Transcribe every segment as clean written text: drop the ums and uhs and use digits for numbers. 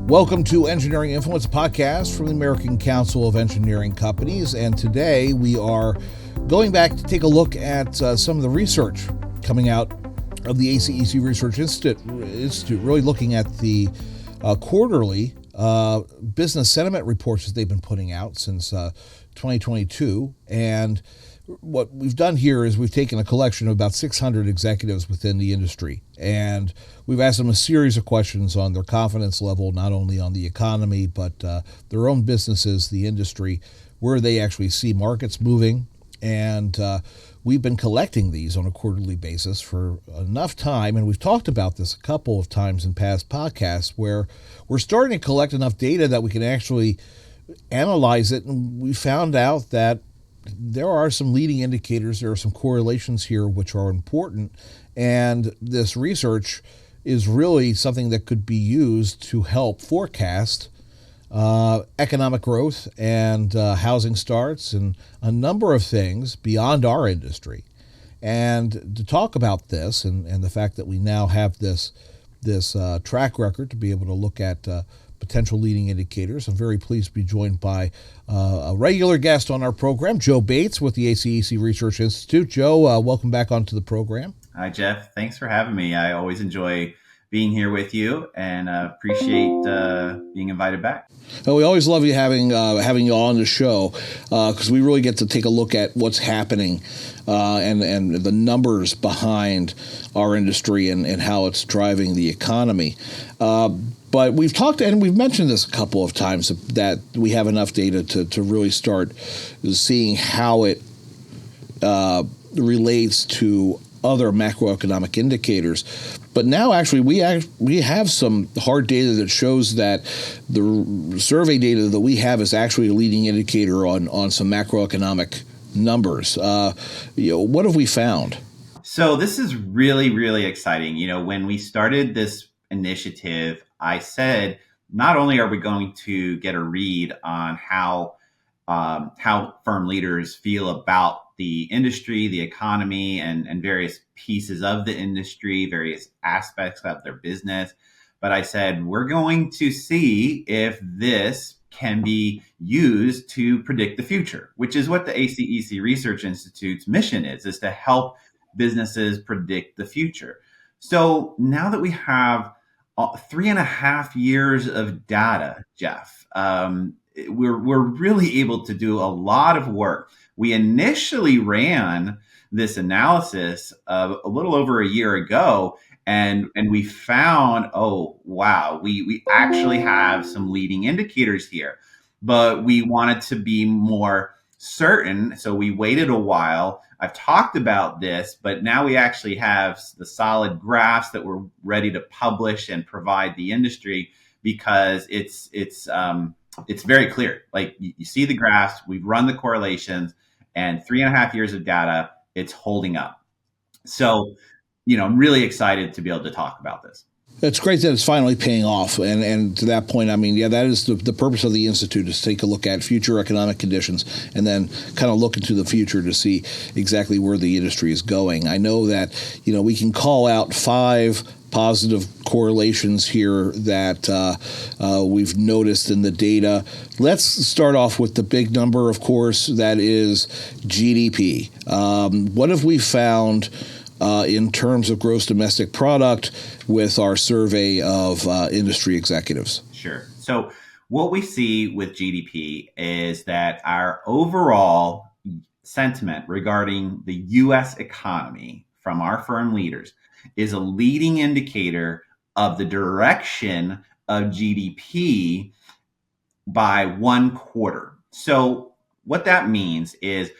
Welcome to Engineering Influence podcast from the American Council of Engineering Companies. And today we are going back to take a look at some of the research coming out of the ACEC Research Institute, really looking at the quarterly business sentiment reports that they've been putting out since 2022. And what we've done here is we've taken a collection of about 600 executives within the industry, and we've asked them a series of questions on their confidence level, not only on the economy, but their own businesses, the industry, where they actually see markets moving. And we've been collecting these on a quarterly basis for enough time, and we've talked about this a couple of times in past podcasts, where we're starting to collect enough data that we can actually analyze it, and we found out that there are some leading indicators, there are some correlations here which are important, and this research is really something that could be used to help forecast economic growth and housing starts and a number of things beyond our industry. And to talk about this and the fact that we now have this track record to be able to look at potential leading indicators, I'm very pleased to be joined by a regular guest on our program, Joe Bates with the ACEC Research Institute. Joe, welcome back onto the program. Hi, Jeff. Thanks for having me. I always enjoy being here with you and appreciate being invited back. Well, we always love you having you on the show because we really get to take a look at what's happening and the numbers behind our industry and how it's driving the economy. But we've talked and we've mentioned this a couple of times that we have enough data to really start seeing how it relates to other macroeconomic indicators. But now actually we have some hard data that shows that the survey data that we have is actually a leading indicator on some macroeconomic numbers. What have we found? So this is really, really exciting. When we started this initiative, I said, not only are we going to get a read on how firm leaders feel about the industry, the economy, and various pieces of the industry, various aspects of their business, but I said, we're going to see if this can be used to predict the future, which is what the ACEC Research Institute's mission is to help businesses predict the future. So now that we have 3.5 years of data, Jeff, we're really able to do a lot of work. We initially ran this analysis a little over a year ago, and we found, oh, wow, we actually have some leading indicators here. But we wanted to be more certain, so we waited a while. I've talked about this, but now we actually have the solid graphs that we're ready to publish and provide the industry, because it's very clear. Like you see the graphs, we've run the correlations, and 3.5 years of data, it's holding up. So, I'm really excited to be able to talk about this. It's great that it's finally paying off. And to that point, that is the purpose of the Institute, is to take a look at future economic conditions and then kind of look into the future to see exactly where the industry is going. I know that, we can call out 5 positive correlations here that we've noticed in the data. Let's start off with the big number, of course, that is GDP. What have we found in terms of gross domestic product with our survey of industry executives? Sure. So what we see with GDP is that our overall sentiment regarding the U.S. economy from our firm leaders is a leading indicator of the direction of GDP by 1 quarter. So what that means is,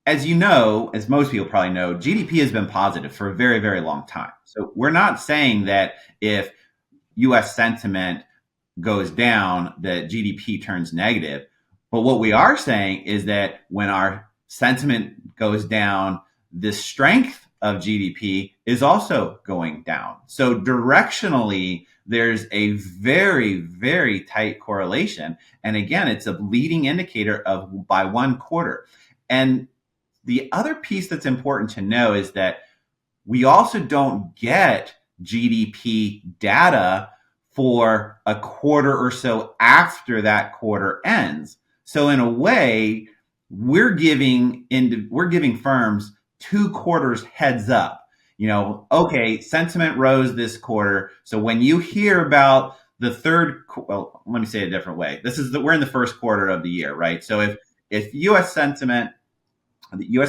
as you know, as most people probably know, GDP has been positive for a very, very long time. So we're not saying that if U.S. sentiment goes down, that GDP turns negative. But what we are saying is that when our sentiment goes down, the strength of GDP is also going down. So directionally, there's a very, very tight correlation. And again, it's a leading indicator of by 1 quarter. And the other piece that's important to know is that we also don't get GDP data for a quarter or so after that quarter ends. So in a way, we're giving firms 2 quarters heads up. Okay, sentiment rose this quarter. So when you hear about the well, let me say it a different way. We're in the first quarter of the year, right? So if the U.S.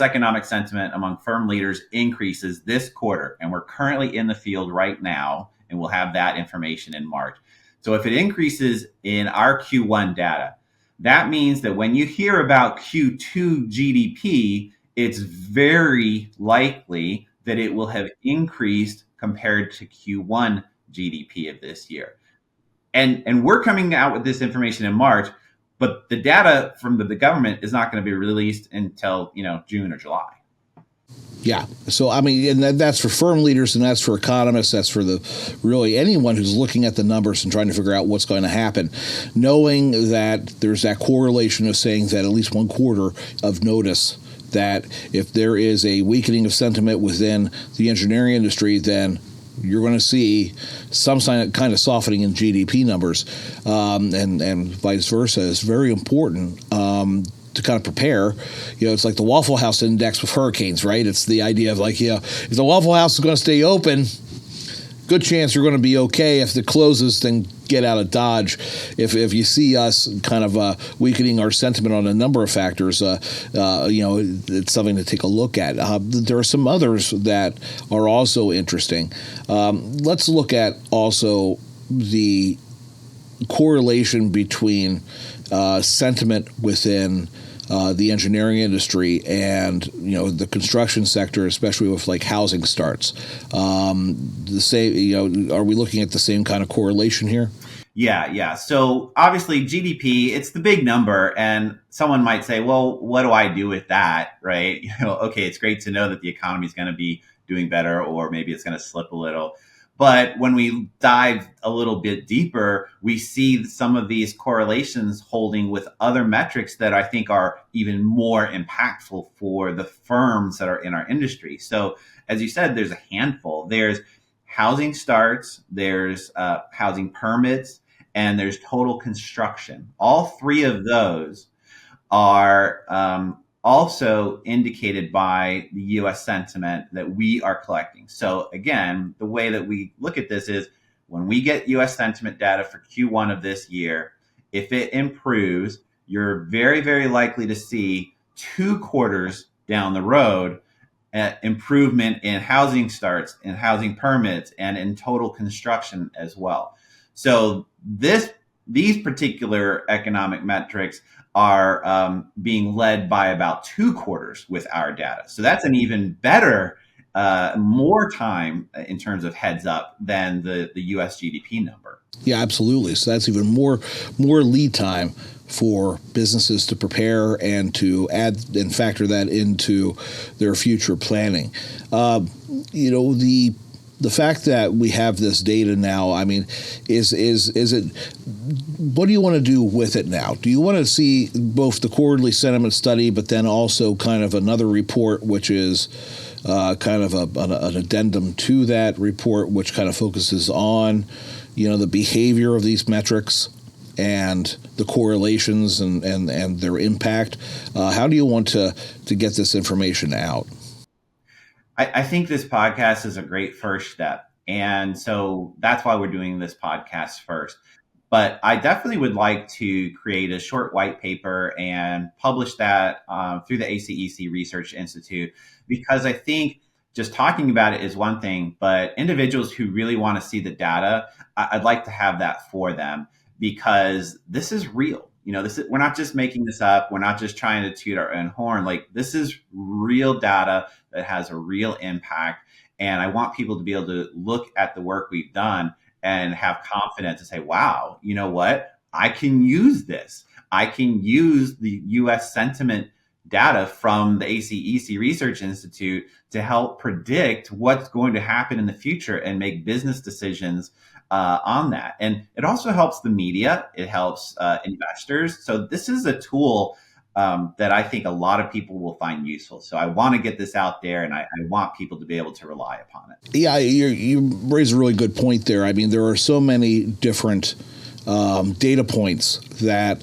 economic sentiment among firm leaders increases this quarter, and we're currently in the field right now, and we'll have that information in March. So if it increases in our Q1 data, that means that when you hear about Q2 GDP, it's very likely that it will have increased compared to Q1 GDP of this year. And we're coming out with this information in March, but the data from the government is not going to be released until June or July. Yeah. So, I mean, and that's for firm leaders, and that's for economists. That's for really anyone who's looking at the numbers and trying to figure out what's going to happen, knowing that there's that correlation of saying that at least 1/4 of notice that if there is a weakening of sentiment within the engineering industry, then you're going to see some kind of softening in GDP numbers, and vice versa. It's very important to kind of prepare. It's like the Waffle House index with hurricanes, right? It's the idea of if the Waffle House is going to stay open, good chance you're going to be okay. If it closes, then get out of Dodge. If you see us kind of weakening our sentiment on a number of factors, it's something to take a look at. There are some others that are also interesting. Let's look at also the correlation between sentiment within the engineering industry and the construction sector, especially with housing starts. The same, are we looking at the same kind of correlation here? Yeah. So obviously GDP, it's the big number, and someone might say, well, what do I do with that, right? Okay, it's great to know that the economy is going to be doing better, or maybe it's going to slip a little. But when we dive a little bit deeper, we see some of these correlations holding with other metrics that I think are even more impactful for the firms that are in our industry. So as you said, there's a handful. There's housing starts, there's housing permits, and there's total construction. All three of those are also indicated by the U.S. sentiment that we are collecting. So again, the way that we look at this is when we get U.S. sentiment data for Q1 of this year, if it improves, you're very, very likely to see 2 quarters down the road improvement in housing starts, in housing permits, and in total construction as well. So these particular economic metrics are being led by about 2 quarters with our data. So that's an even better, more time in terms of heads up than the US GDP number. Yeah, absolutely. So that's even more lead time for businesses to prepare and to add and factor that into their future planning. The fact that we have this data now, I mean, is it? What do you want to do with it now? Do you want to see both the quarterly sentiment study, but then also kind of another report, which is kind of an addendum to that report, which kind of focuses on, the behavior of these metrics and the correlations and their impact? How do you want to get this information out? I think this podcast is a great first step. And so that's why we're doing this podcast first. But I definitely would like to create a short white paper and publish that through the ACEC Research Institute, because I think just talking about it is one thing, but individuals who really want to see the data, I'd like to have that for them, because this is real. We're not just making this up. We're not just trying to toot our own horn. This is real data that has a real impact. And I want people to be able to look at the work we've done and have confidence to say, wow, you know what? I can use this. I can use the U.S. sentiment data from the ACEC Research Institute to help predict what's going to happen in the future and make business decisions on that. And it also helps the media. It helps investors. So this is a tool that I think a lot of people will find useful. So I want to get this out there, and I want people to be able to rely upon it. Yeah, you raise a really good point there. I mean, there are so many different data points that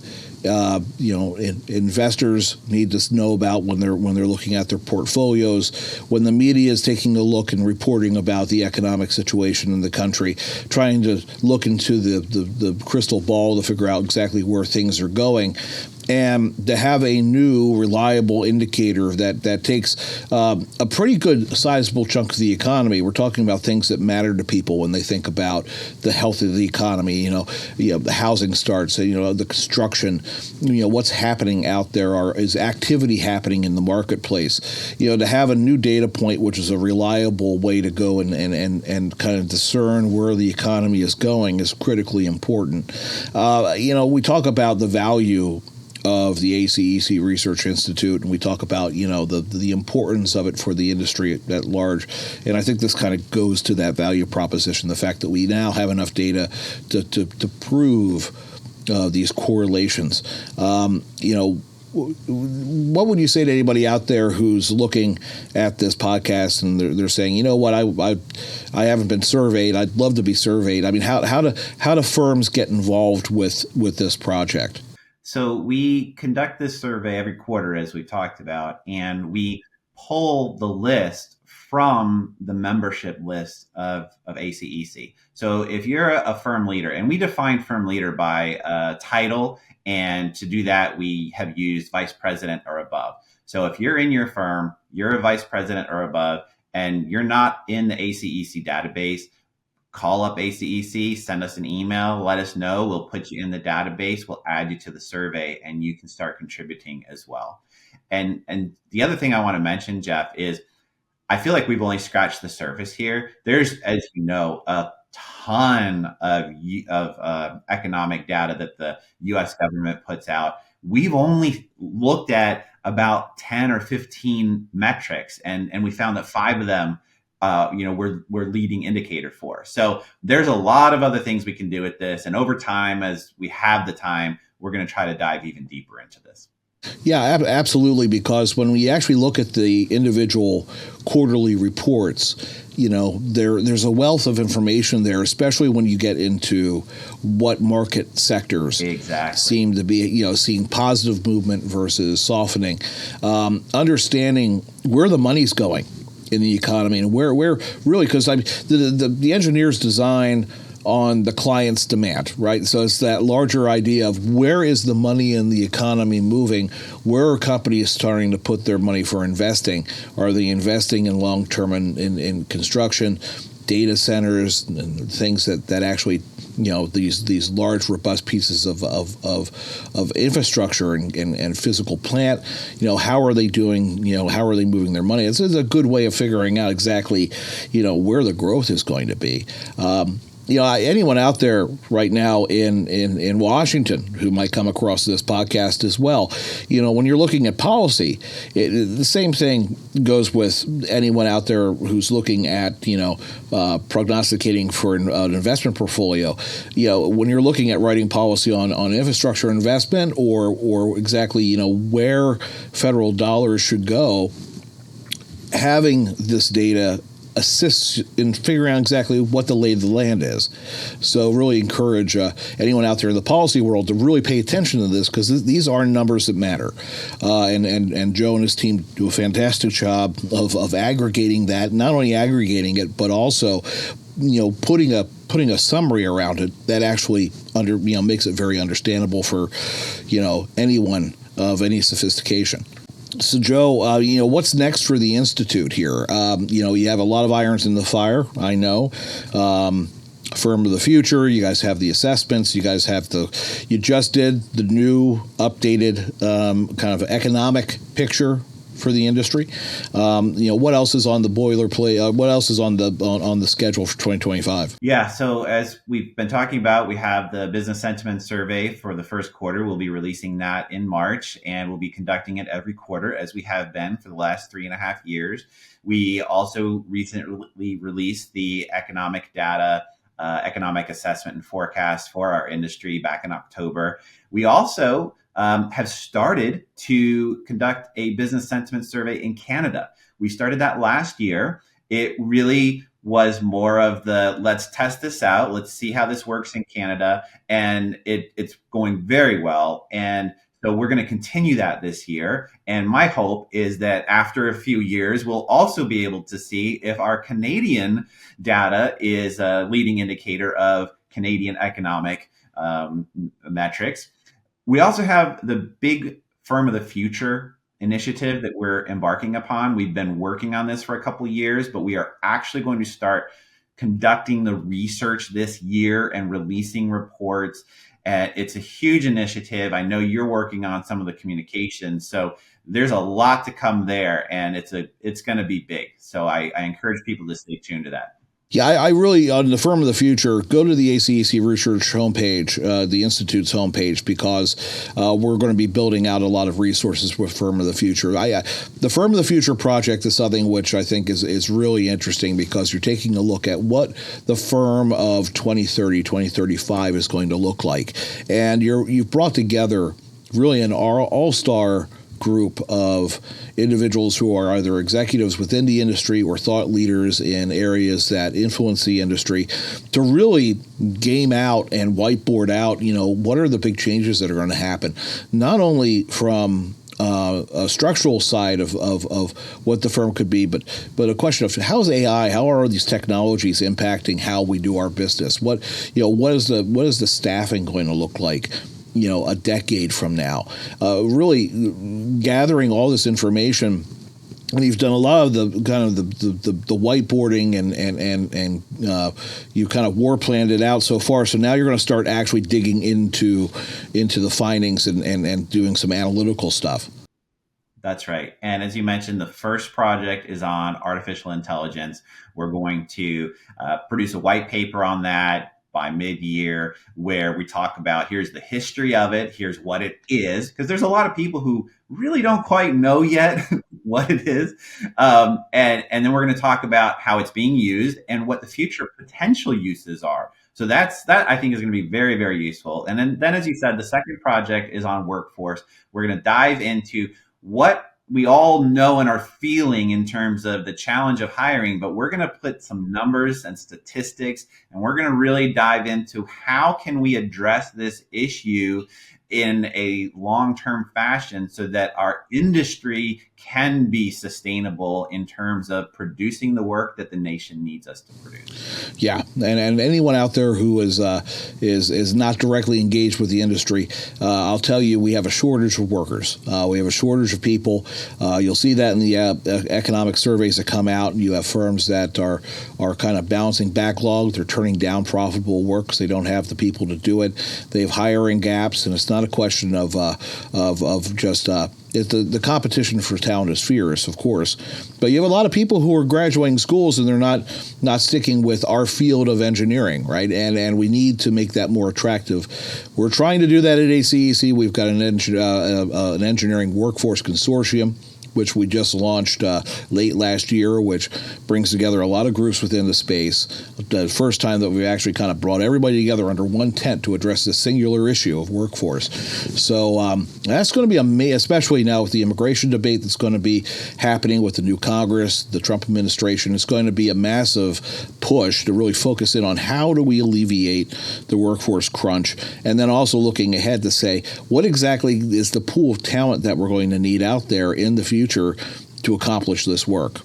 investors need to know about when they're looking at their portfolios, when the media is taking a look and reporting about the economic situation in the country, trying to look into the crystal ball to figure out exactly where things are going. And to have a new reliable indicator that takes a pretty good sizable chunk of the economy. We're talking about things that matter to people when they think about the health of the economy, the housing starts, the construction, what's happening out there, is activity happening in the marketplace. To have a new data point, which is a reliable way to go and kind of discern where the economy is going, is critically important. We talk about the value of the ACEC Research Institute, and we talk about the importance of it for the industry at large. And I think this kind of goes to that value proposition, the fact that we now have enough data to prove these correlations. What would you say to anybody out there who's looking at this podcast and they're saying, you know what, I haven't been surveyed, I'd love to be surveyed. I mean, how do firms get involved with this project? So we conduct this survey every quarter, as we talked about, and we pull the list from the membership list of ACEC. So if you're a firm leader, and we define firm leader by title, and to do that, we have used vice president or above. So if you're in your firm, you're a vice president or above, and you're not in the ACEC database, call up ACEC, send us an email, let us know. We'll put you in the database. We'll add you to the survey, and you can start contributing as well. And the other thing I want to mention, Jeff, is I feel like we've only scratched the surface here. There's, as you know, a ton of economic data that the U.S. government puts out. We've only looked at about 10 or 15 metrics, and we found that 5 of them we're leading indicator for. So there's a lot of other things we can do with this. And over time, as we have the time, we're going to try to dive even deeper into this. Yeah, absolutely. Because when we actually look at the individual quarterly reports, there's a wealth of information there, especially when you get into what market sectors seem to be, seeing positive movement versus softening, understanding where the money's going in the economy and where really, because the engineers design on the client's demand, right? So it's that larger idea of where is the money in the economy moving? Where are companies starting to put their money for investing? Are they investing in long-term in construction, data centers, and things that actually, these large, robust pieces of infrastructure and physical plant? How are they doing? How are they moving their money? This is a good way of figuring out exactly, where the growth is going to be. Anyone out there right now in Washington who might come across this podcast as well, when you're looking at policy, the same thing goes with anyone out there who's looking at, prognosticating for an investment portfolio. When you're looking at writing policy on infrastructure investment or exactly, where federal dollars should go, having this data assists in figuring out exactly what the lay of the land is. So really encourage anyone out there in the policy world to really pay attention to this, because these are numbers that matter. And Joe and his team do a fantastic job of aggregating that, not only aggregating it, but also putting a summary around it that actually makes it very understandable for anyone of any sophistication. So, Joe, what's next for the Institute here? You have a lot of irons in the fire, I know. Firm of the Future, you guys have the assessments, you just did the new updated kind of economic picture for the industry. What else is on the boilerplate? What else is on the schedule for 2025? Yeah, so as we've been talking about, we have the business sentiment survey for the first quarter. We'll be releasing that in March, and we'll be conducting it every quarter, as we have been for the last 3.5 years. We also recently released the economic data, economic assessment and forecast for our industry back in October. We also have started to conduct a business sentiment survey in Canada. We started that last year. It really was more of the let's test this out, let's see how this works in Canada, and it's going very well. And so we're going to continue that this year. And my hope is that after a few years, we'll also be able to see if our Canadian data is a leading indicator of Canadian economic metrics. We also have the big Firm of the Future initiative that we're embarking upon. We've been working on this for a couple of years, but we are actually going to start conducting the research this year and releasing reports. It's a huge initiative. I know you're working on some of the communication, so there's a lot to come there, and it's going to be big. So I encourage people to stay tuned to that. Yeah, I really, on the Firm of the Future, go to the ACEC Research homepage, the Institute's homepage, because we're going to be building out a lot of resources with Firm of the Future. The Firm of the Future project is something which I think is really interesting, because you're taking a look at what the firm of 2030, 2035 is going to look like. And you've brought together really an all-star group of individuals who are either executives within the industry or thought leaders in areas that influence the industry to really game out and whiteboard out, what are the big changes that are going to happen, not only from a structural side of what the firm could be, but a question of how's AI, how are these technologies impacting how we do our business? What is the staffing going to look like a decade from now? Really gathering all this information. And you've done a lot of the kind of the whiteboarding and you kind of war planned it out so far. So now you're going to start actually digging into the findings and doing some analytical stuff. That's right. And as you mentioned, the first project is on artificial intelligence. We're going to produce a white paper on that by mid-year, where we talk about here's the history of it, here's what it is, because there's a lot of people who really don't quite know yet what it is. And then we're going to talk about how it's being used and what the future potential uses are. So that I think is going to be very, very useful. And then as you said, the second project is on workforce. We're going to dive into what we all know and are feeling in terms of the challenge of hiring, but we're going to put some numbers and statistics, and we're going to really dive into how can we address this issue in a long-term fashion so that our industry can be sustainable in terms of producing the work that the nation needs us to produce. Yeah, and anyone out there who is not directly engaged with the industry, I'll tell you, we have a shortage of workers. We have a shortage of people. You'll see that in the economic surveys that come out. You have firms that are kind of balancing backlog. They're turning down profitable work because they don't have the people to do it. They have hiring gaps, and it's not a question of just the competition for talent is fierce, of course, but you have a lot of people who are graduating schools and they're not sticking with our field of engineering, right? And we need to make that more attractive. We're trying to do that at ACEC. We've got an engineering workforce consortium, which we just launched late last year, which brings together a lot of groups within the space. The first time that we've actually kind of brought everybody together under one tent to address this singular issue of workforce. So that's going to be especially now with the immigration debate that's going to be happening with the new Congress, the Trump administration. It's going to be a massive push to really focus in on how do we alleviate the workforce crunch, and then also looking ahead to say what exactly is the pool of talent that we're going to need out there in the future to accomplish this work.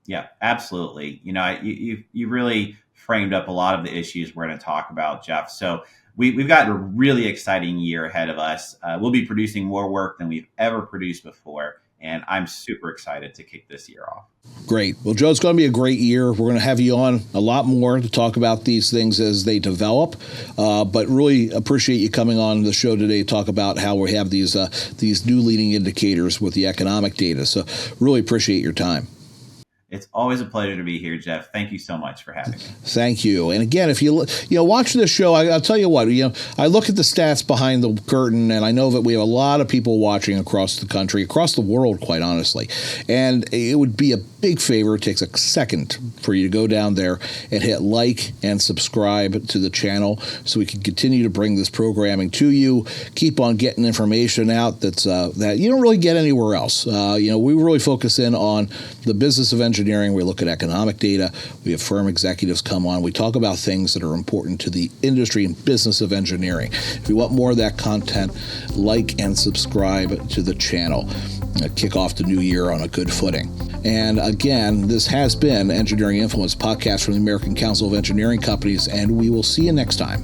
Yeah, absolutely. You really framed up a lot of the issues we're going to talk about, Jeff. So we've got a really exciting year ahead of us. We'll be producing more work than we've ever produced before, and I'm super excited to kick this year off. Great. Well, Joe, it's going to be a great year. We're going to have you on a lot more to talk about these things as they develop, but really appreciate you coming on the show today to talk about how we have these new leading indicators with the economic data. So really appreciate your time. It's always a pleasure to be here, Jeff. Thank you so much for having me. Thank you. And again, if you watch this show, I'll tell you what, I look at the stats behind the curtain, and I know that we have a lot of people watching across the country, across the world, quite honestly. And it would be a big favor. It takes a second for you to go down there and hit like and subscribe to the channel so we can continue to bring this programming to you, keep on getting information out that you don't really get anywhere else. We really focus in on the business of engineering. We look at economic data. We have firm executives come on. We talk about things that are important to the industry and business of engineering. If you want more of that content, like and subscribe to the channel. Kick off the new year on a good footing. And again, this has been Engineering Influence podcast from the American Council of Engineering Companies, and we will see you next time.